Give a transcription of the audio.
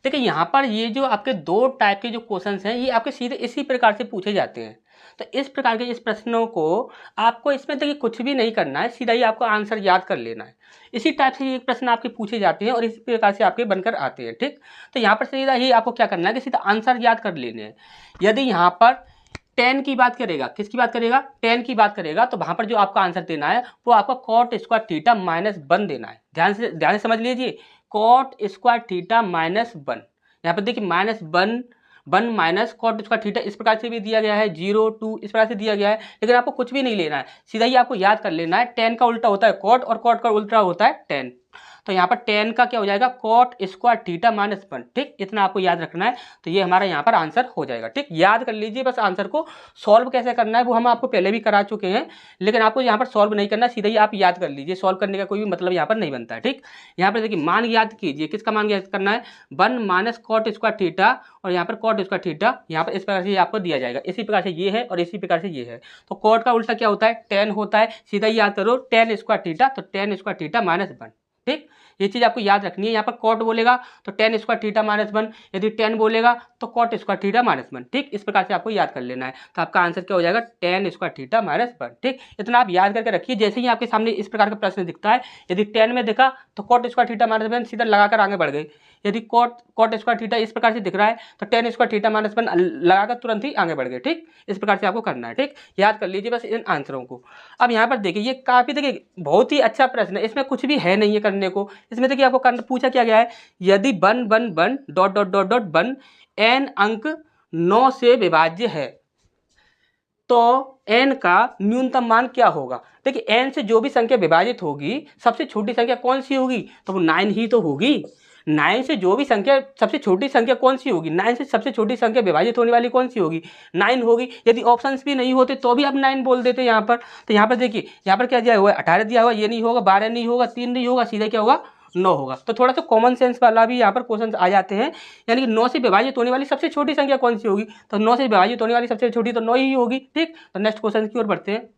देखिए यहाँ पर ये जो आपके दो टाइप के जो क्वेश्चंस हैं ये आपके सीधे इसी प्रकार से पूछे जाते हैं। तो इस प्रकार के इस प्रश्नों को आपको इसमें देखिए कुछ भी नहीं करना है, सीधा ही आपको आंसर याद कर लेना है। इसी टाइप से ये प्रश्न आपके पूछे जाते हैं और इसी प्रकार से आपके बनकर आते हैं। ठीक, तो यहाँ पर सीधा ही आपको क्या करना है कि सीधा आंसर याद कर लेने हैं। यदि यहाँ पर 10 की बात करेगा, किसकी बात करेगा, 10 की बात करेगा, तो वहाँ पर जो आपका आंसर देना है वो आपका कॉट स्क्वायर थीटा माइनस 1 देना है। ध्यान से समझ लीजिए, कॉट स्क्वायर थीटा माइनस 1। यहाँ पर देखिए minus 1 minus cot square theta इस प्रकार से भी दिया गया है, 0 2 इस प्रकार से दिया गया है, लेकिन आपको कुछ भी नहीं लेना है, सीधा ही आपको याद कर लेना है। 10 का उल्टा होता है कॉट और कॉट का उल्टा होता है 10। तो यहाँ पर 10 का क्या हो जाएगा, कॉट स्क्वायर थीटा माइनस 1। ठीक, इतना आपको याद रखना है, तो ये हमारा यहाँ पर आंसर हो जाएगा। ठीक, याद कर लीजिए, बस आंसर को सॉल्व कैसे करना है वो हम आपको पहले भी करा चुके हैं, लेकिन आपको यहाँ पर सॉल्व नहीं करना, सीधा ही आप याद कर लीजिए। सॉल्व करने का कोई भी मतलब यहाँ पर नहीं बनता है। ठीक, यहाँ पर देखिए मान याद कीजिए, किसका मान याद करना है, 1 माइनस कॉट स्क्वायर थीटा, और यहाँ पर कॉट स्क्वायर थीटा यहाँ पर इस प्रकार से आपको दिया जाएगा। इसी प्रकार से ये है और इसी प्रकार से ये है, तो कॉट का उल्टा क्या होता है, 10 होता है। सीधा ही याद करो 10 स्क्वायर थीटा, तो 10 स्क्वायर थीटा माइनस 1। ठीक, ये चीज़ आपको याद रखनी है। यहाँ पर कॉट बोलेगा तो 10 स्क्वायर थीटा माइनस 1, यदि 10 बोलेगा तो कॉट स्क्वायर थीटा माइनस 1। ठीक, इस प्रकार से आपको याद कर लेना है, तो आपका आंसर क्या हो जाएगा, 10 स्क्वायर थीटा माइनस 1। ठीक, इतना आप याद करके रखिए। जैसे ही आपके सामने इस प्रकार का प्रश्न दिखता है, यदि 10 में दिखा तो कॉट स्क्वायर थीटा माइनस 1 सीधा लगाकर आगे बढ़ गए। यदि कॉट स्क्वायर थीटा इस प्रकार से दिख रहा है तो 10 स्क्वायर थीटा माइनस 1 लगाकर तुरंत ही आगे बढ़ गए। ठीक, इस प्रकार से आपको करना है। ठीक, याद कर लीजिए बस इन आंसरों को। अब यहाँ पर देखिए ये काफ़ी देखिए बहुत ही अच्छा प्रश्न है, इसमें कुछ भी है नहीं है करने को। इसमें देखिए आपको पूछा क्या गया है, यदि 1 1 1 dot dot dot dot 1 n अंक 9 से विभाज्य है तो n का न्यूनतम मान क्या होगा। देखिए n से जो भी संख्या विभाजित होगी, सबसे छोटी संख्या कौन सी होगी, तो वो 9 ही तो होगी। 9 से जो भी संख्या सबसे छोटी संख्या कौन सी होगी, 9 से सबसे छोटी संख्या विभाजित होने वाली कौन सी होगी, 9 होगी। यदि ऑप्शंस भी नहीं होते तो भी आप 9 बोल देते यहाँ पर। तो यहाँ पर देखिए यहाँ पर क्या दिया हुआ है, 18 दिया हुआ, ये नहीं होगा, 12 नहीं होगा, 3 नहीं होगा, सीधा क्या होगा 9 होगा। तो थोड़ा सा कॉमन सेंस वाला भी यहाँ पर क्वेश्चन आ जाते हैं। यानी कि 9 से विभाजित होने वाली सबसे छोटी संख्या कौन सी होगी, तो 9 से विभाजित होने वाली सबसे छोटी तो 9 ही होगी। ठीक, तो नेक्स्ट क्वेश्चन की ओर बढ़ते हैं।